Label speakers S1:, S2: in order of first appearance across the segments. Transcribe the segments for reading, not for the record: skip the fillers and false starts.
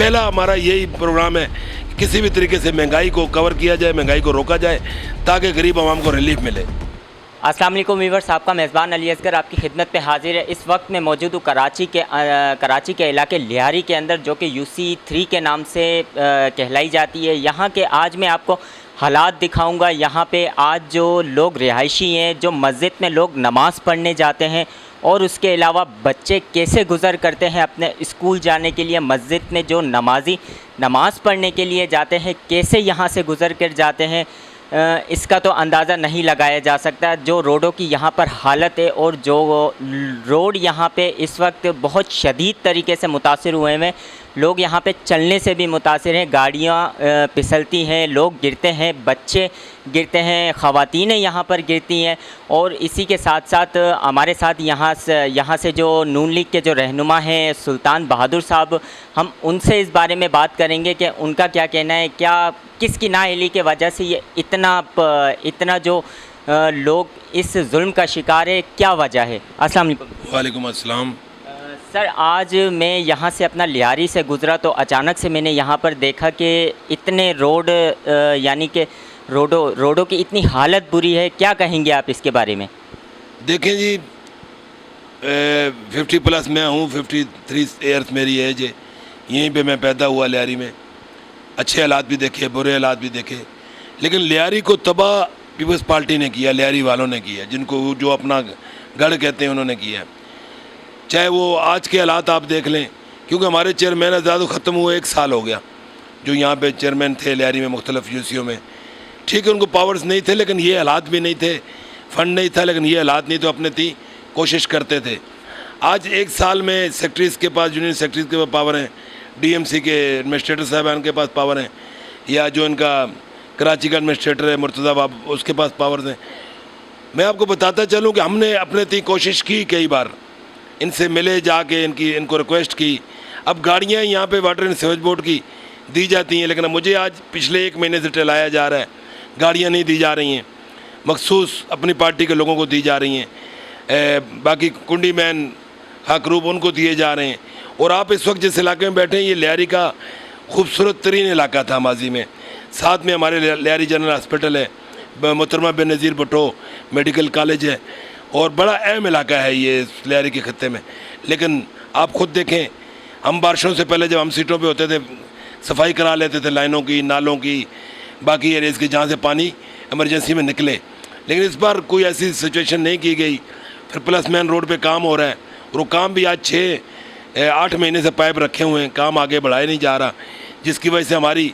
S1: पहला हमारा यही प्रोग्राम है कि किसी भी तरीके से महंगाई को कवर किया जाए, महंगाई को रोका जाए ताकि गरीब आवाम को रिलीफ मिले।
S2: अस्सलाम वालेकुम व्यूअर्स, आपका मेज़बान अली असगर आपकी खिदमत पे हाजिर है। इस वक्त मैं मौजूद हूँ कराची के इलाके लिहारी के अंदर, जो कि UC3 के नाम से कहलाई जाती है। यहाँ के आज मैं आपको हालात दिखाऊंगा। यहाँ पे आज जो लोग रिहायशी हैं, जो मस्जिद में लोग नमाज़ पढ़ने जाते हैं और उसके अलावा बच्चे कैसे गुज़र करते हैं अपने स्कूल जाने के लिए, मस्जिद में जो नमाजी नमाज़ पढ़ने के लिए जाते हैं कैसे यहाँ से गुज़र कर जाते हैं, इसका तो अंदाज़ा नहीं लगाया जा सकता। जो रोडों की यहाँ पर हालत है और जो रोड यहाँ पे इस वक्त बहुत शदीद तरीके से मुतासिर हुए हैं। लोग यहाँ पे चलने से भी मुतासिर हैं, गाड़ियाँ फिसलती हैं, लोग गिरते हैं, बच्चे गिरते हैं, ख़वातीनें यहाँ पर गिरती हैं। और इसी के साथ साथ हमारे साथ यहाँ से जो नून लीग के जो रहनुमा हैं सुल्तान बहादुर साहब, हम उनसे इस बारे में बात करेंगे कि उनका क्या कहना है, क्या किसकी नाअहली के वजह से ये इतना जो लोग इस जुल्म का शिकार है, क्या वजह है। अस्सलाम वालेकुम।
S1: वालेकुम अस्सलाम।
S2: सर, आज मैं यहाँ से अपना लिहारी से गुज़रा तो अचानक से मैंने यहाँ पर देखा कि इतने रोड यानी कि रोडों की इतनी हालत बुरी है। क्या कहेंगे आप इसके बारे में?
S1: देखें जी, 50+ मैं हूँ, 53 ईयर्स मेरी एज है। यहीं पे मैं पैदा हुआ लिहारी में। अच्छे हालात भी देखे, बुरे हालात भी देखे, लेकिन लिहारी को तबाह पीपल्स पार्टी ने किया, लिहारी वालों ने किया, जिनको जो अपना गढ़ कहते हैं उन्होंने किया। चाहे वो आज के हालात आप देख लें, क्योंकि हमारे चेयरमैन आज़ाद ख़त्म हुए 1 साल हो गया, जो यहाँ पे चेयरमैन थे लिहारी में मुख्तलिफ़ यूसीओं में। ठीक है, उनको पावर्स नहीं थे, लेकिन ये हालात भी नहीं थे, फ़ंड नहीं था, लेकिन ये हालात नहीं तो अपने थी कोशिश करते थे। आज 1 साल में सेक्रेटरीज़ के पास, यूनियन सेक्रेटरीज़ के पास पावर हैं, DMC के एडमिनिस्ट्रेटर साहबान के पास पावर हैं, या जो इनका कराची का एडमिनिस्ट्रेटर है मुर्तज़ा बाब, उसके पास पावर्स हैं। मैं आपको बताता चलूँ कि हमने अपने थी कोशिश की, कई बार इनसे मिले, जाके इनको रिक्वेस्ट की। अब गाड़ियाँ यहाँ पे वाटर एंड सीवेज बोर्ड की दी जाती हैं, लेकिन मुझे आज पिछले 1 महीने से टहलाया जा रहा है, गाड़ियाँ नहीं दी जा रही हैं, मखसूस अपनी पार्टी के लोगों को दी जा रही हैं। बाकी कुंडी मैन हकरूब उनको दिए जा रहे हैं। और आप इस वक्त जिस इलाके में बैठे हैं, ये लिहारी का खूबसूरत तरीन इलाका था माजी में। साथ में हमारे लिहारी जनरल हॉस्पिटल है, मोहतरमा बेनज़ीर भुट्टो मेडिकल कॉलेज है, और बड़ा अहम इलाका है ये लिहारी के खत्ते में। लेकिन आप ख़ुद देखें, हम बारिशों से पहले जब हम सीटों पे होते थे, सफाई करा लेते थे लाइनों की, नालों की, बाकी एरियाज़ की, जहाँ से पानी इमरजेंसी में निकले। लेकिन इस बार कोई ऐसी सिचुएशन नहीं की गई। फिर प्लस मैन रोड पे काम हो रहा है, और वो काम भी आज 6-8 महीने से पाइप रखे हुए हैं, काम आगे बढ़ाया नहीं जा रहा, जिसकी वजह से हमारी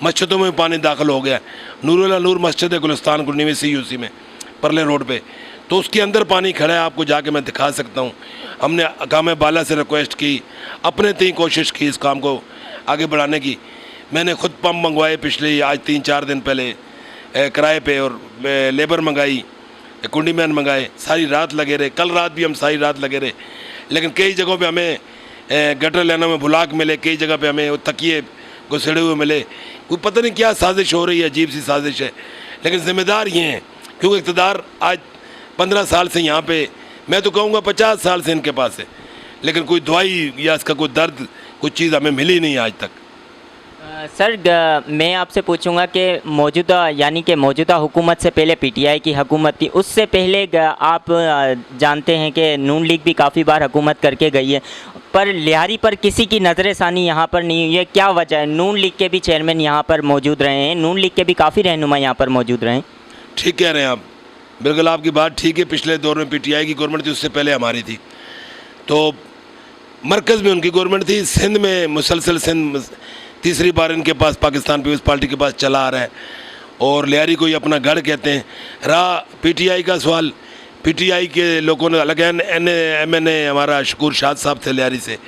S1: मस्जिदों में पानी दाखिल हो गया। नूरुल्लाह नूर मस्जिद है गुलिस्तान कुंडी CUC में परले रोड पे, तो उसके अंदर पानी खड़ा है, आपको जाके मैं दिखा सकता हूँ। हमने अकाम बाला से रिक्वेस्ट की, अपने तीन कोशिश की इस काम को आगे बढ़ाने की। मैंने खुद पंप मंगवाए पिछले आज 3-4 दिन पहले किराए पे, और लेबर मंगाई, कुंडी मैन मंगाए, सारी रात लगे रहे। कल रात भी हम सारी रात लगे रहे, लेकिन कई जगहों पे हमें गटर लाइनों में ब्लॉक मिले, कई जगह पे हमें तकिए घुसड़े हुए मिले। कोई पता नहीं क्या साजिश हो रही है, अजीब सी साजिश है। लेकिन ज़िम्मेदार ये हैं, क्योंकि इक़्तिदार आज 15 साल से यहाँ पे, मैं तो कहूँगा 50 साल से इनके पास है, लेकिन कोई दवाई या इसका कोई दर्द, कोई चीज़ हमें मिली नहीं आज तक।
S2: सर, मैं आपसे पूछूंगा कि मौजूदा हुकूमत से पहले PTI की हुकूमत थी, उससे पहले आप जानते हैं कि नून लीग भी काफ़ी बार हुकूमत करके गई है, पर लिहारी पर किसी की नज़र षानी यहाँ पर नहीं हुई है। क्या वजह है? नून लीग के भी चेयरमैन यहाँ पर मौजूद रहे हैं, नून लीग के भी काफ़ी रहनुमा यहाँ पर मौजूद रहे हैं।
S1: ठीक कह रहे हैं आप, बिल्कुल आपकी बात ठीक है। पिछले दौर में PTI की गवर्नमेंट थी, उससे पहले हमारी थी, तो मरकज़ में उनकी गवर्नमेंट थी। सिंध में मुसलसल सिंध तीसरी बार इनके पास पाकिस्तान पीपल्स पार्टी के पास चला आ रहा है, और लिहारी को ही अपना गढ़ कहते हैं। रहा PTI का सवाल, PTI के लोगों ने अलग MNA हमारा शकूर शाद साहब थे लिहारी से,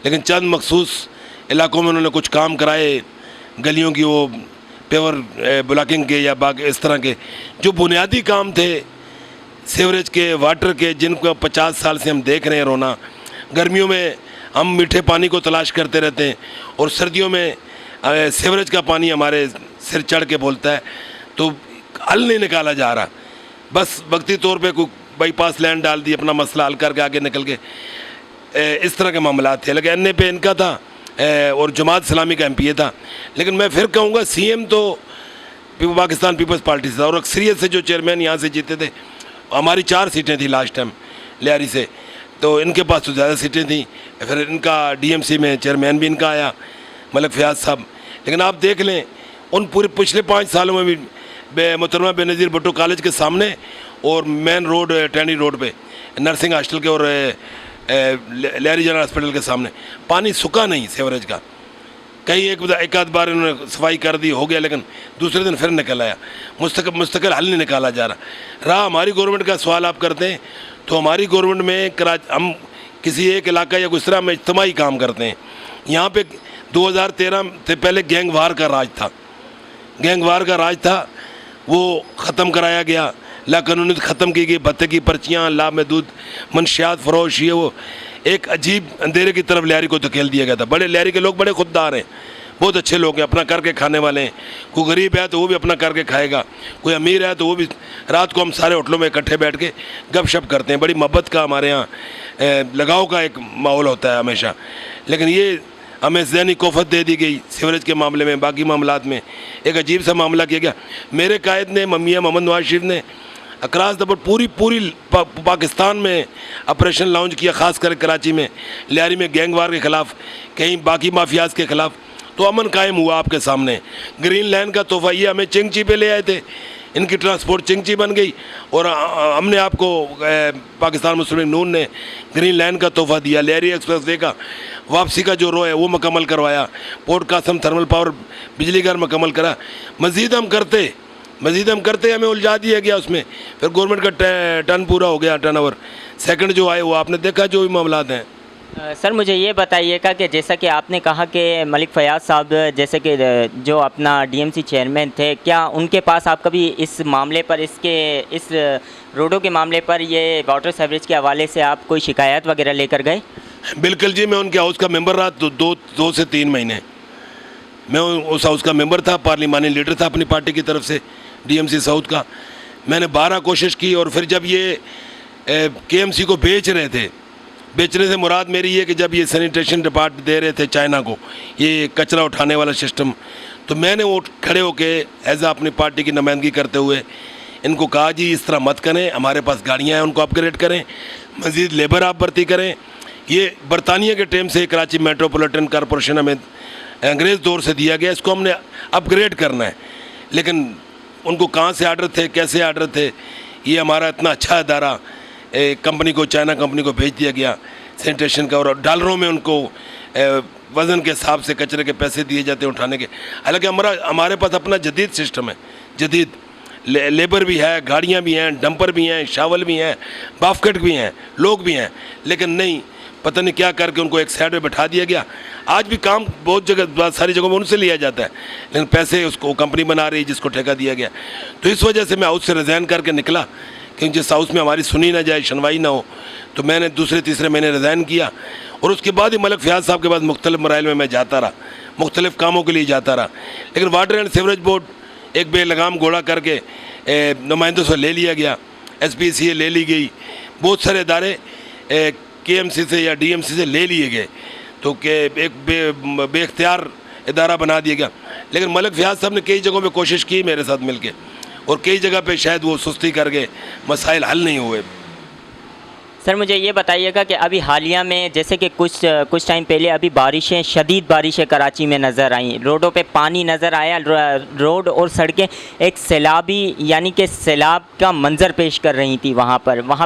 S1: लेकिन चंद मखसूस इलाकों में उन्होंने कुछ काम कराए, गलियों की वो पेवर ब्लॉकिंग के या बाकी इस तरह के जो बुनियादी काम थे, सीवरेज के, वाटर के, जिनको 50 साल से हम देख रहे हैं रोना। गर्मियों में हम मीठे पानी को तलाश करते रहते हैं, और सर्दियों में सीवरेज का पानी हमारे सिर चढ़ के बोलता है, तो हल नहीं निकाला जा रहा। बस वक्ती तौर पे कोई बाईपास लैंड डाल दी, अपना मसला हल करके आगे निकल के, इस तरह के मामला थे। लेकिन NA पे इनका था, और जमात इस्लामी का एमपीए था। लेकिन मैं फिर कहूँगा सीएम तो पाकिस्तान पीपल्स पार्टी से, और अक्सरियत से जो चेयरमैन यहाँ से जीते थे, हमारी 4 सीटें थी लास्ट टाइम लियारी से, तो इनके पास तो ज़्यादा सीटें थी। फिर इनका डीएमसी में चेयरमैन भी इनका आया, मलिक फयाज साहब। लेकिन आप देख लें उन पूरे पिछले 5 सालों में भी मोहतरमा बेनज़ीर भुट्टो कॉलेज के सामने और मेन रोड टैनी रोड पे नर्सिंग हॉस्टल के और लियारी जनरल हॉस्पिटल के सामने पानी सूखा नहीं सीवरेज का। कहीं एक आध बार इन्होंने सफाई कर दी, हो गया, लेकिन दूसरे दिन फिर निकल आया। मुस्तकिल हल नहीं निकाला जा रहा। हमारी गवर्नमेंट का सवाल आप करते हैं तो हमारी गवर्नमेंट में हम किसी एक इलाका या गुजरा में इज्तिमाई काम करते हैं। यहाँ पे 2013 से पहले गैंगवार का राज था, वो ख़त्म कराया गया। लाकानूनीत ख़त्म की गई, भत्ते की पर्चियाँ, लाभ महदूद मंशियात फरोश, ये वो एक अजीब अंधेरे की तरफ लियारी को धकेल दिया गया था। बड़े लियारी के लोग बड़े खुददार हैं, बहुत अच्छे लोग हैं, अपना करके खाने वाले हैं। कोई गरीब है तो वो भी अपना करके खाएगा, कोई अमीर है तो वो भी। रात को हम सारे होटलों में इकट्ठे बैठ के गपशप करते हैं। बड़ी मोहब्बत का हमारे यहाँ लगाव का एक माहौल होता है हमेशा। लेकिन ये हमें ज़हनी कोफत दे दी गई सीवरेज के मामले में, बाकी मामलात में एक अजीब सा मामला किया गया। मेरे कायद ने, मियां मोहम्मद नवाज शरीफ ने अक्रॉस द बोर्ड पूरी पाकिस्तान में ऑपरेशन लॉन्च किया, ख़ास कर कराची में, लियारी में गैंगवार के ख़िलाफ़, कहीं बाकी माफियाज के ख़िलाफ़, तो अमन कायम हुआ आपके सामने। ग्रीन लाइन का तोहफ़ा ये हमें चिंगची पे ले आए थे, इनकी ट्रांसपोर्ट चिंगची बन गई, और हमने आपको पाकिस्तान मुस्लिम लीग नून ने ग्रीन लाइन का तोहफ़ा दिया। लियारी एक्सप्रेस वे का वापसी का जो रो है वो मुकम्मल करवाया, पोर्ट कासम थर्मल पावर बिजली घर मुकम्मल करा। मज़ीद हम करते हमें उलझा दिया गया उसमें। फिर गवर्नमेंट का टर्न पूरा हो गया, टर्नओवर सेकंड जो आए वो आपने देखा जो भी मामलात हैं।
S2: सर मुझे ये बताइएगा कि जैसा कि आपने कहा कि मलिक फयाज साहब जैसे कि जो अपना डीएमसी चेयरमैन थे, क्या उनके पास आप कभी इस मामले पर, इस रोडों के मामले पर, ये वाटर सीवरेज के हवाले से आप कोई शिकायत वगैरह लेकर गए?
S1: बिल्कुल जी, मैं उनके हाउस का मेंबर रहा 2 से 3 महीने। मैं उस हाउस का मेंबर था, पार्लिमानी लीडर था अपनी पार्टी की तरफ से, डीएमसी साउथ का। मैंने 12 कोशिश की, और फिर जब ये केएमसी को बेचने से मुराद मेरी ये कि जब ये सैनिटेशन डिपार्टमेंट दे रहे थे चाइना को ये कचरा उठाने वाला सिस्टम, तो मैंने वो खड़े होके एज आ अपनी पार्टी की नुमाइंदगी करते हुए इनको कहा जी इस तरह मत करें, हमारे पास गाड़ियाँ हैं, उनको अपग्रेड करें, मज़ीद लेबर आप भर्ती करें। ये बरतानिया के टाइम से कराची मेट्रोपॉलिटन कॉरपोरेशन हमें अंग्रेज़ दौर से दिया गया, इसको हमने अपग्रेड करना है। लेकिन उनको कहाँ से आर्डर थे, कैसे आर्डर थे, ये हमारा इतना अच्छा इदारा कंपनी को, चाइना कंपनी को भेज दिया गया सैनिटेशन का, और डॉलरों में उनको वज़न के हिसाब से कचरे के पैसे दिए जाते हैं उठाने के। हालांकि हमारे पास अपना जदीद सिस्टम है, जदीद लेबर भी है, गाड़ियाँ भी हैं, डंपर भी हैं, शावल भी हैं, बास्केट भी हैं, लोग भी हैं। लेकिन नहीं, पता नहीं क्या करके उनको एक साइड में बैठा दिया गया। आज भी काम बहुत जगह, सारी जगहों में उनसे लिया जाता है, लेकिन पैसे उसको कंपनी बना रही है जिसको ठेका दिया गया। तो इस वजह से मैं हाउस से रिज़ाइन करके निकला, क्योंकि जिस हाउस में हमारी सुनी ना जाए, सुनवाई ना हो, तो मैंने दूसरे तीसरे महीने रिज़ाइन किया। और उसके बाद ही मलिक फयाज साहब के पास मुख्तलिफ मराइल में मैं जाता रहा, मुख्तलिफ कामों के लिए जाता रहा। लेकिन वाटर एंड सीवरेज बोर्ड एक बेलगाम घोड़ा करके नुमाइंदों से ले लिया गया, SPCA ले ली गई, बहुत सारे इदारे KMC से या DMC से ले लिए गए, तो कि एक बेख्तियार इदारा बना दिया गया। लेकिन मलिक फयाज साहब ने कई जगहों पे कोशिश की मेरे साथ मिलके, और कई जगह पे शायद वो सुस्ती कर गए, मसाइल हल नहीं हुए।
S2: सर मुझे ये बताइएगा कि अभी हालिया में जैसे कि कुछ टाइम पहले अभी शदीद बारिशें कराची में नज़र आईं, रोडों पे पानी नज़र आया, रोड और सड़कें एक सैलाबी यानी कि सैलाब का मंजर पेश कर रही थी। वहाँ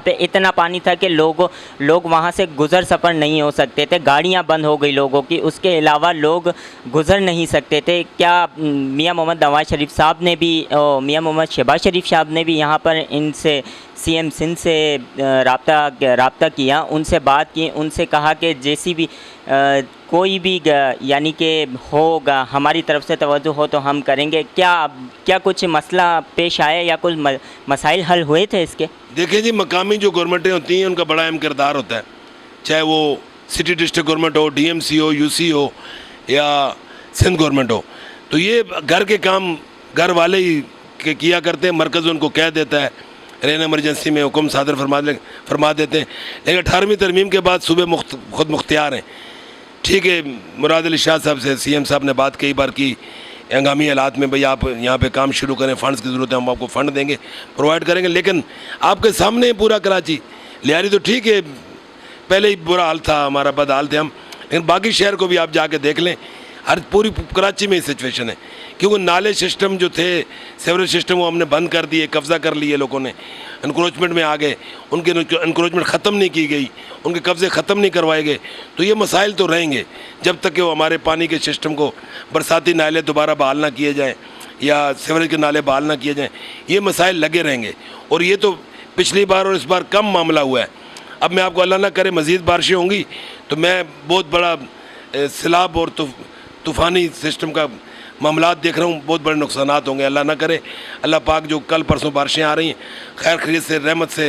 S2: पे इतना पानी था कि लोग वहाँ से गुज़र सफ़र नहीं हो सकते थे, गाड़ियाँ बंद हो गई लोगों की, उसके अलावा लोग गुज़र नहीं सकते थे। क्या मियां मोहम्मद नवाज शरीफ साहब ने भी, मियां मोहम्मद शहबाज शरीफ साहब ने भी यहाँ पर इनसे CM सिंध से रब्ता किया, उनसे बात की, उनसे कहा कि जैसी भी कोई भी यानी कि होगा हमारी तरफ से तवज्जो हो तो हम करेंगे? क्या कुछ मसला पेश आया या कुछ मसाइल हल हुए थे इसके?
S1: देखिए जी, मकामी जो गवर्नमेंटें होती हैं उनका बड़ा अहम किरदार होता है, चाहे वो सिटी डिस्ट्रिक्ट गवर्नमेंट हो, DMC हो, UC हो या सिंध गवर्नमेंट हो। तो ये घर के काम घर वाले ही किया करते हैं, मरकज़ उनको कह देता है, रेन एमरजेंसी में हुक्म सादर फरमा देते हैं। लेकिन 18वीं तरमीम के बाद सूबे खुद मुख्तियार हैं, ठीक है, मुराद अली शाह साहब से सीएम साहब ने बात कई बार की हंगामी हालात में, भाई आप यहाँ पे काम शुरू करें, फंड्स की ज़रूरत है, हम आपको फ़ंड देंगे, प्रोवाइड करेंगे। लेकिन आपके सामने है पूरा कराची। लियारी तो ठीक है, पहले ही बुरा हाल था, हमारा बद हाल थे हम, लेकिन बाकी शहर को भी आप जाके देख लें, हर पूरी कराची में सिचुएशन है। क्योंकि नाले सिस्टम जो थे, सेवरेज सिस्टम, वो हमने बंद कर दिए, कब्ज़ा कर लिए लोगों ने, इंक्रोचमेंट में आ गए, उनके इंक्रोचमेंट ख़त्म नहीं की गई, उनके कब्ज़े ख़त्म नहीं करवाए गए। तो ये मसाइल तो रहेंगे जब तक कि वो हमारे पानी के सिस्टम को, बरसाती नाले दोबारा बहाल ना किए जाएँ या सेवरेज के नाले बहाल ना किए जाएँ, ये मसाइल लगे रहेंगे। और ये तो पिछली बार और इस बार कम मामला हुआ है। अब मैं आपको अल्लाह ना करे मज़ीद बारिशें होंगी तो मैं बहुत बड़ा सैलाब और तूफ़ानी सिस्टम का मामलात देख रहा हूँ, बहुत बड़े नुकसानात होंगे। अल्लाह ना करे, अल्लाह पाक जो कल परसों बारिशें आ रही हैं, खैर खैरियत से, रहमत से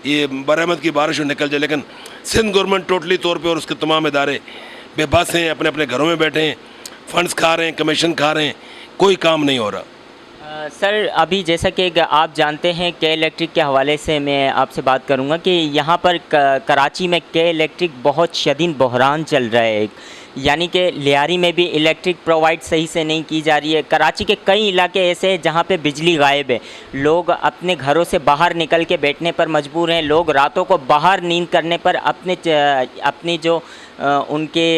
S1: ये बरहमत की बारिश निकल जाए। लेकिन सिंध गवर्नमेंट टोटली तौर पे और उसके तमाम इदारे बेबस हैं, अपने अपने घरों में बैठे हैं, फ़ंड्स खा रहे हैं, कमीशन खा रहे हैं, कोई काम नहीं हो रहा।
S2: सर, अभी जैसा कि आप जानते हैं, के इलेक्ट्रिक के हवाले से मैं आपसे बात करूंगा कि यहाँ पर कराची में के इलेक्ट्रिक बहुत शदीद बहरान चल रहा है। यानी कि लियारी में भी इलेक्ट्रिक प्रोवाइड सही से नहीं की जा रही है। कराची के कई इलाके ऐसे हैं जहाँ पे बिजली गायब है, लोग अपने घरों से बाहर निकल के बैठने पर मजबूर हैं, लोग रातों को बाहर नींद करने पर अपनी जो उनके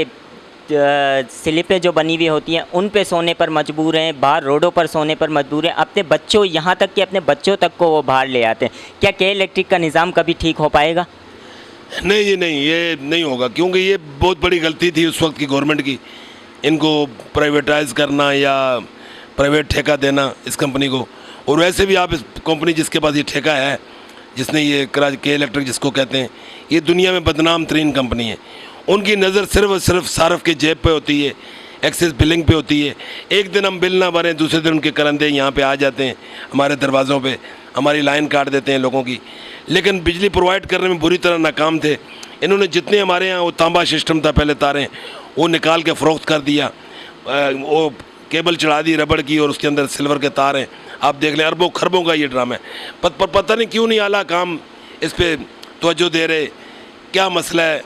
S2: स्लिपें जो बनी हुई होती हैं उन पे सोने पर मजबूर हैं, बाहर रोडों पर सोने पर मजबूर हैं, अपने बच्चों, यहाँ तक कि अपने बच्चों तक को वो बाहर ले आते हैं। क्या के इलेक्ट्रिक का निज़ाम कभी ठीक हो पाएगा?
S1: नहीं जी नहीं, ये नहीं होगा, क्योंकि ये बहुत बड़ी गलती थी उस वक्त की गवर्नमेंट की, इनको प्राइवेटाइज करना या प्राइवेट ठेका देना इस कंपनी को। और वैसे भी आप इस कंपनी जिसके पास ये ठेका है, जिसने ये के इलेक्ट्रिक जिसको कहते हैं, ये दुनिया में बदनाम तरीन कंपनी है। उनकी नज़र सिर्फ और सिर्फ सारफ के जेब पे होती है, एक्सेस बिलिंग पे होती है। एक दिन हम बिल ना भरें, दूसरे दिन उनके करंदे यहाँ पे आ जाते हैं, हमारे दरवाज़ों पे हमारी लाइन काट देते हैं लोगों की। लेकिन बिजली प्रोवाइड करने में बुरी तरह नाकाम थे। इन्होंने जितने हमारे यहाँ वो तांबा सिस्टम था पहले, तारें वो निकाल के फ़रोख्त कर दिया, वो केबल चढ़ा दी रबड़ की और उसके अंदर सिल्वर के तार हैं। आप देख लें, अरबों खरबों का ये ड्रामा है। पता नहीं क्यों नहीं आला काम इस पर तवज्जो दे रहे, क्या मसला है।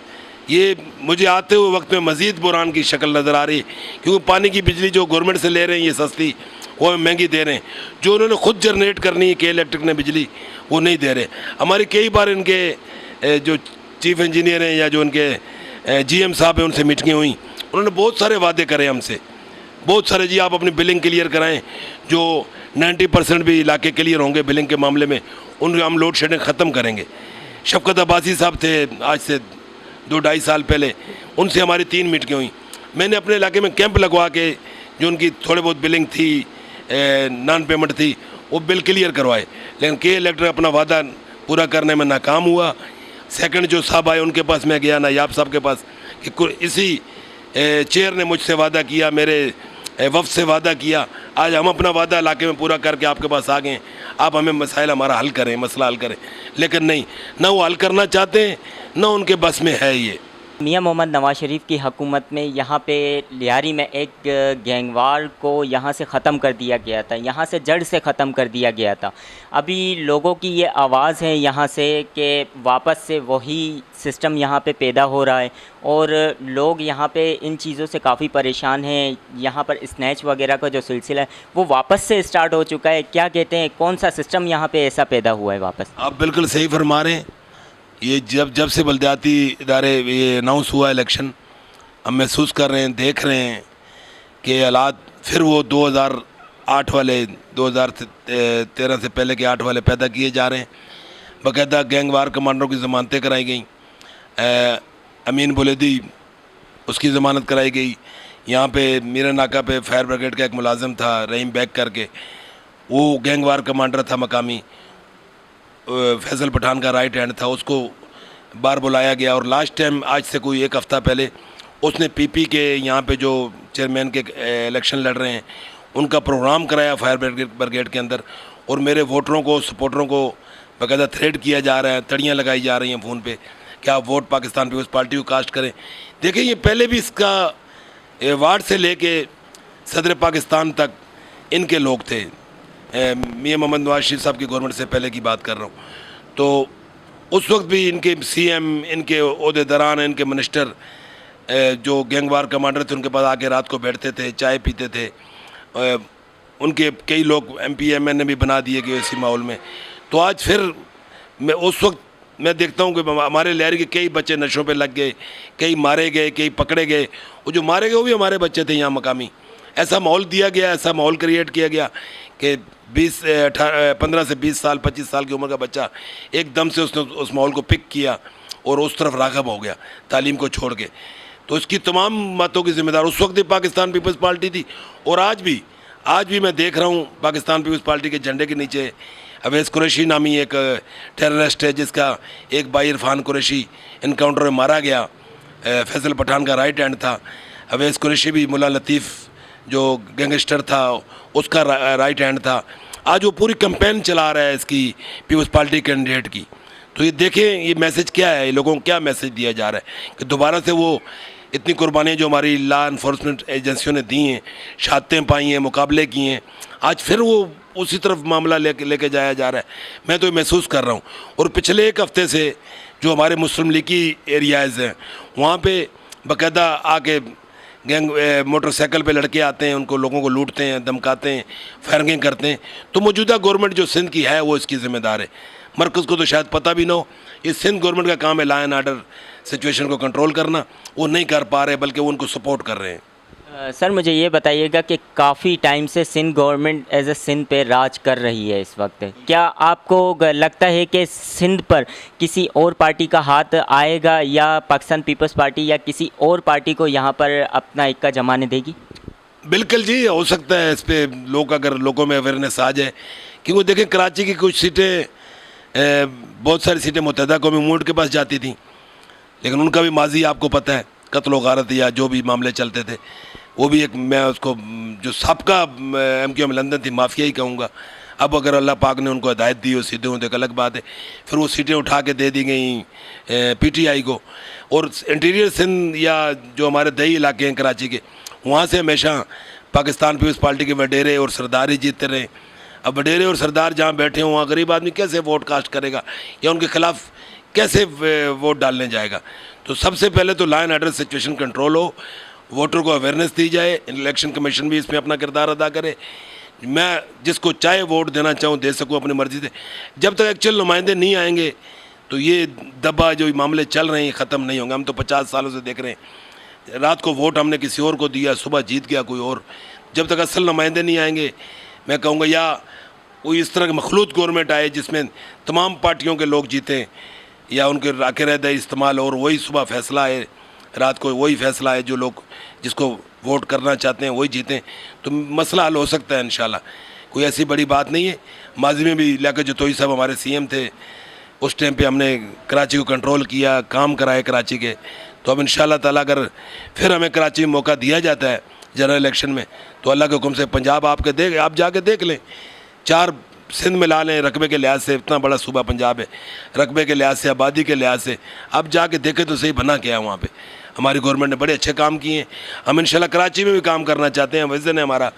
S1: ये मुझे आते हुए वक्त में मज़ीद बुरान की शक्ल नज़र आ रही, क्योंकि पानी की बिजली जो गवर्नमेंट से ले रहे हैं ये सस्ती, वो महंगी दे रहे हैं। जो उन्होंने खुद जनरेट करनी है के इलेक्ट्रिक ने बिजली, वो नहीं दे रहे। हमारी कई बार इनके जो चीफ इंजीनियर हैं या जो उनके जीएम साहब हैं उनसे मीटिंगें हुई, उन्होंने बहुत सारे वादे करे हमसे, बहुत सारे, जी आप अपनी बिलिंग क्लियर कराएं, जो 90% भी इलाके क्लियर होंगे बिलिंग के मामले में, उन हम लोड शेडिंग ख़त्म करेंगे। शफकत अब्बासी साहब थे आज से 2-2.5 साल पहले, उनसे हमारी 3 मीटिंगें हुई। मैंने अपने इलाके में कैंप लगवा के जो उनकी थोड़े बहुत बिलिंग थी, नॉन पेमेंट थी, वो बिल क्लियर करवाए। लेकिन के इलेक्ट्रिक अपना वादा पूरा करने में नाकाम हुआ। सेकंड जो साहब आए उनके पास मैं गया, नायाब साहब के पास, कि इसी चेयर ने मुझसे वादा किया, मेरे वफ्द से वादा किया, आज हम अपना वादा इलाके में पूरा करके आपके पास आ गए, आप हमें मसाइल हमारा हल करें, मसला हल करें। लेकिन नहीं, ना वो हल करना चाहते हैं, ना उनके बस में है ये।
S2: मियां मोहम्मद नवाज शरीफ की हुकूमत में यहाँ पे लियारी में एक गैंगवार को यहाँ से ख़त्म कर दिया गया था, यहाँ से जड़ से ख़त्म कर दिया गया था। अभी लोगों की ये आवाज़ है यहाँ से कि वापस से वही सिस्टम यहाँ पे पैदा हो रहा है और लोग यहाँ पे इन चीज़ों से काफ़ी परेशान हैं। यहाँ पर स्नैच वगैरह का जो सिलसिला है वो वापस से स्टार्ट हो चुका है। क्या कहते हैं, कौन सा सिस्टम यहाँ पे ऐसा पैदा हुआ है वापस?
S1: आप बिल्कुल सही फरमा रहे हैं। ये जब से बल्दियाती इदारे ये अनाउंस हुआ इलेक्शन, हम महसूस कर रहे हैं, देख रहे हैं कि हालात फिर वो 2008 वाले, 2013 से पहले के 8 वाले पैदा किए जा रहे हैं। बाकायदा गैंगवार कमांडरों की ज़मानतें कराई गई, अमीन बुलेदी उसकी ज़मानत कराई गई। यहाँ पे मीरा नाका पे फायर ब्रिगेड का एक मुलाजिम था रहीम बैग करके, वो गैंगवार कमांडर था मकामी, फैसल पठान का राइट हैंड था, उसको बार बुलाया गया। और लास्ट टाइम आज से कोई 1 हफ़्ता पहले उसने पीपी के यहाँ पे जो चेयरमैन के इलेक्शन लड़ रहे हैं उनका प्रोग्राम कराया फायर ब्रिगेड के अंदर, और मेरे वोटरों को, सपोर्टरों को बाकायदा थ्रेड किया जा रहा है, तड़ियाँ लगाई जा रही हैं फ़ोन पे कि आप वोट पाकिस्तान पीपल्स पार्टी को कास्ट करें। देखिए, ये पहले भी इसका वार्ड से लेके सदर पाकिस्तान तक इनके लोग थे। मियां मोहम्मद नवाज शरीफ साहब की गवर्नमेंट से पहले की बात कर रहा हूँ, तो उस वक्त भी इनके सीएम, इनके ओहदेदारान, इनके मिनिस्टर जो गैंगवार कमांडर थे उनके पास आके रात को बैठते थे, चाय पीते थे। उनके कई लोग MP MN भी बना दिए गए इसी माहौल में। तो आज फिर मैं उस वक्त मैं देखता हूँ कि हमारे लियारी के कई बच्चे नशों पे लग गए, कई मारे गए, कई पकड़े गए। वो जो मारे गए वो भी हमारे बच्चे थे यहाँ मकामी। ऐसा माहौल दिया गया, ऐसा माहौल क्रिएट किया गया कि 15 से 20 साल 25 साल की उम्र का बच्चा एकदम से उसने उस माहौल को पिक किया और उस तरफ राग़िब हो गया तालीम को छोड़ के। तो इसकी तमाम बातों की जिम्मेदार उस वक्त भी पाकिस्तान पीपल्स पार्टी थी और आज भी मैं देख रहा हूँ पाकिस्तान पीपल्स पार्टी के झंडे के नीचे अवैस कुरैशी नामी एक टेररिस्ट है जिसका एक भाई इरफान कुरैशी इनकाउंटर में मारा गया। फैसल पठान का राइट हैंड था। अवैस कुरैशी भी मुल्ला लतीफ़ जो गैंगस्टर था उसका राइट हैंड था। आज वो पूरी कैंपेन चला रहा है इसकी पीपल्स पार्टी कैंडिडेट की। तो ये देखें ये मैसेज क्या है, ये लोगों को क्या मैसेज दिया जा रहा है कि दोबारा से वो इतनी कुर्बानियाँ जो हमारी लॉ इन्फोर्समेंट एजेंसियों ने दी हैं, शहादतें पाई हैं, मुकाबले किए हैं, आज फिर वो उसी तरफ मामला लेके जाया जा रहा है। मैं तो ये महसूस कर रहा हूँ। और पिछले एक हफ्ते से जो हमारे मुस्लिम लीग की एरियाज़ हैं वहाँ पे बाकायदा आके गैंग मोटरसाइकिल पे लड़के आते हैं, उनको लोगों को लूटते हैं, धमकाते हैं, फायरिंग करते हैं। तो मौजूदा गवर्नमेंट जो सिंध की है वो इसकी ज़िम्मेदार है। मरकज़ को तो शायद पता भी ना हो। ये सिंध गवर्नमेंट का काम है लॉ एंड ऑर्डर सिचुएशन को कंट्रोल करना। वो नहीं कर पा रहे बल्कि वो उनको सपोर्ट कर रहे हैं।
S2: सर मुझे ये बताइएगा कि काफ़ी टाइम से Sindh government as a Sindh पे राज कर रही है इस वक्त। क्या आपको लगता है कि सिंध पर किसी और पार्टी का हाथ आएगा या पाकिस्तान पीपल्स पार्टी या किसी और पार्टी को यहाँ पर अपना इक्का जमाने देगी?
S1: बिल्कुल जी, हो सकता है इस पर अगर लोगों में अवेयरनेस आ जाए। क्योंकि देखें कराची की कुछ सीटें बहुत सारी सीटें मुत्तहिदा कौमी मूवमेंट के पास जाती थी, लेकिन उनका भी माजी आपको पता है, कत्ल गारत या जो भी मामले चलते थे। वो भी एक मैं उसको जो सबका MQM लंदन थी माफिया ही कहूँगा। अब अगर अल्लाह पाक ने उनको हिदायत दी हो सीधे हों तो एक अलग बात है। फिर वो सीटें उठा के दे दी गई PTI को। और इंटीरियर सिंध या जो हमारे दही इलाके हैं कराची के, वहाँ से हमेशा पाकिस्तान पीपल्स पार्टी के वडेरे और सरदार ही जीतते रहे। अब वडेरे और सरदार जहाँ बैठे हों वहाँ गरीब आदमी कैसे वोट कास्ट करेगा या उनके खिलाफ कैसे वोट डालने जाएगा? तो सबसे पहले तो law and order situation control हो, वोटर को अवेयरनेस दी जाए, इलेक्शन कमीशन भी इसमें अपना किरदार अदा करे। मैं जिसको चाहे वोट देना चाहूँ दे सकूँ अपनी मर्ज़ी से। जब तक एक्चुअल नुमाइंदे नहीं आएंगे तो ये दबा जो मामले चल रहे हैं ख़त्म नहीं होंगे। हम तो 50 सालों से देख रहे हैं, रात को वोट हमने किसी और को दिया, सुबह जीत गया कोई और। जब तक असल नुमाइंदे नहीं आएंगे, मैं कहूँगा या कोई इस तरह की मखलूत गवर्नमेंट आए जिसमें तमाम पार्टियों के लोग जीतें या उनके राके रहदा इस्तेमाल और वही सुबह फैसला है, रात को वही फैसला है, जो लोग जिसको वोट करना चाहते हैं वही जीतें, तो मसला हल हो सकता है इंशाल्लाह। कोई ऐसी बड़ी बात नहीं है। माजी में भी लियाकत जतोई साहब हमारे CM थे, उस टाइम पे हमने कराची को कंट्रोल किया, काम कराए कराची के। तो अब इंशाल्लाह ताला अगर फिर हमें कराची में मौका दिया जाता है जनरल इलेक्शन में तो अल्लाह के हुक्म से पंजाब आप जाके देख लें, 4 सिंध मिला लें रकबे के लिहाज से। इतना बड़ा सूबा पंजाब है, रकबे के लिहाज से, आबादी के लिहाज से। आप जाके देखें तो सही बना क्या है वहाँ पे। हमारी गवर्नमेंट ने बड़े अच्छे काम किए हैं। हम इंशाल्लाह कराची में भी काम करना चाहते हैं। विज़न है हमारा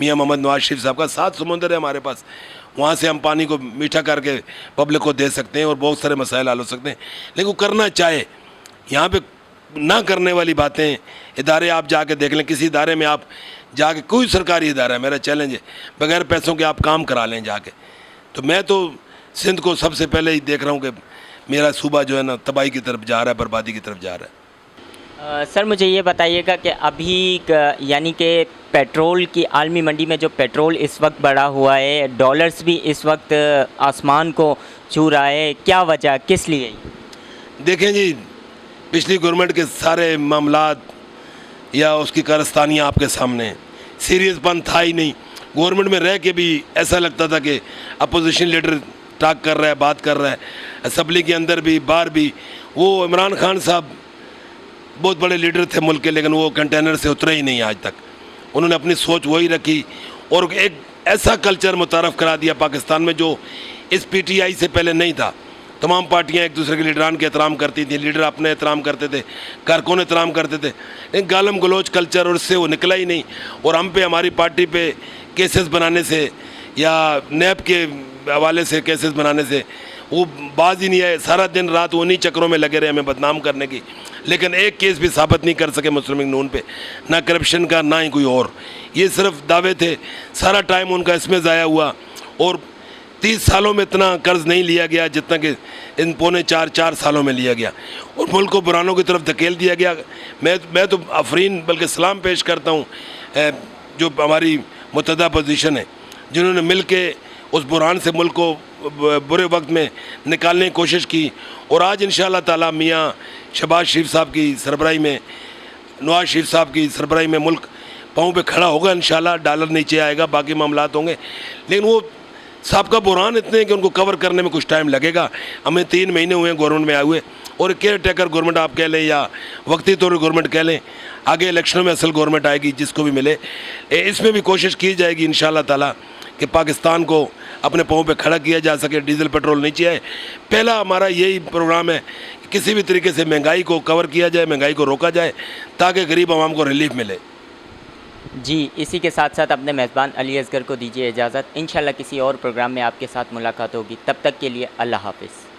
S1: मियाँ मोहम्मद नवाज शरीफ साहब का, 7 समुंदर है हमारे पास, वहाँ से हम पानी को मीठा करके पब्लिक को दे सकते हैं और बहुत सारे मसाइल हल हो सकते हैं। लेकिन वो करना चाहे, यहाँ पे ना करने वाली बातें, इदारे आप जाके देख लें, किसी इदारे में आप जाके, कोई सरकारी इदारा है, मेरा चैलेंज है, बगैर पैसों के आप काम करा लें जाके। तो मैं तो सिंध को सबसे पहले ही देख रहा हूँ कि मेरा सूबा जो है ना तबाही की तरफ जा रहा है, बर्बादी की तरफ जा रहा है।
S2: सर मुझे ये बताइएगा कि अभी यानी कि पेट्रोल की आलमी मंडी में जो पेट्रोल इस वक्त बढ़ा हुआ है, डॉलर्स भी इस वक्त आसमान को छू रहा है, क्या वजह, किस लिए?
S1: देखें जी, पिछली गवर्नमेंट के सारे मामलात या उसकी कारस्तानियाँ आपके सामने हैं। सीरियसपन था ही नहीं। गवर्नमेंट में रह के भी ऐसा लगता था कि अपोजिशन लीडर टॉक कर रहा है, बात कर रहा है। असम्बली के अंदर भी, बाहर भी। वो इमरान खान साहब बहुत बड़े लीडर थे मुल्क के, लेकिन वो कंटेनर से उतरे ही नहीं आज तक। उन्होंने अपनी सोच वही रखी और एक ऐसा कल्चर मुतारफ़ करा दिया पाकिस्तान में जो इस PTI से पहले नहीं था। तमाम पार्टियां एक दूसरे के लीडरान के एहतराम करती थी, लीडर अपने एहतराम करते थे, कारकुन एहतराम करते थे। लेकिन गालम गलोच कल्चर और उससे वो निकला ही नहीं। और हम पे, हमारी पार्टी पे केसेस बनाने से या नैब के हवाले से केसेस बनाने से वो बाज ही नहीं आए। सारा दिन रात उन्हीं चक्रों में लगे रहे हमें बदनाम करने की। लेकिन एक केस भी साबित नहीं कर सके मुस्लिम लीग नून पे, ना करप्शन का ना ही कोई और। ये सिर्फ दावे थे, सारा टाइम उनका इसमें ज़ाया हुआ। और 30 सालों में इतना कर्ज नहीं लिया गया जितना कि इन पौने 4 सालों में लिया गया, और मुल्क को बुरानों की तरफ धकेल दिया गया। मैं तो आफरीन बल्कि सलाम पेश करता हूँ जो हमारी मुत्तहदा पोजीशन है, जिन्होंने मिल के उस बुरान से मुल्क को बुरे वक्त में निकालने की कोशिश की। और आज इंशाअल्लाह ताला मियाँ शहबाज शरीफ साहब की सरबराही में, नवाज शरीफ साहब की सरबराही में मुल्क पाँव पे खड़ा होगा इंशाअल्लाह। डॉलर नीचे आएगा, बाकी मामलात होंगे, लेकिन वो सबका बुरान इतने हैं कि उनको कवर करने में कुछ टाइम लगेगा। हमें 3 महीने हुए हैं गवर्नमेंट में आए हुए, और केयर टेकर गवर्नमेंट आप कह लें या वक्ती तौर पर गवर्नमेंट कह लें, आगे इलेक्शनों में असल गवर्नमेंट आएगी जिसको भी मिले। इसमें भी कोशिश की जाएगी इंशाअल्लाह ताला कि पाकिस्तान को अपने पाँव पे खड़ा किया जा सके, डीजल पेट्रोल नीचे आए। पहला हमारा यही प्रोग्राम है कि किसी भी तरीके से महंगाई को कवर किया जाए, महंगाई को रोका जाए, ताकि गरीब आवाम को रिलीफ मिले।
S2: जी, इसी के साथ साथ अपने मेज़बान अली असगर को दीजिए इजाज़त। इंशाल्लाह किसी और प्रोग्राम में आपके साथ मुलाकात होगी, तब तक के लिए अल्लाह हाफ़िज़।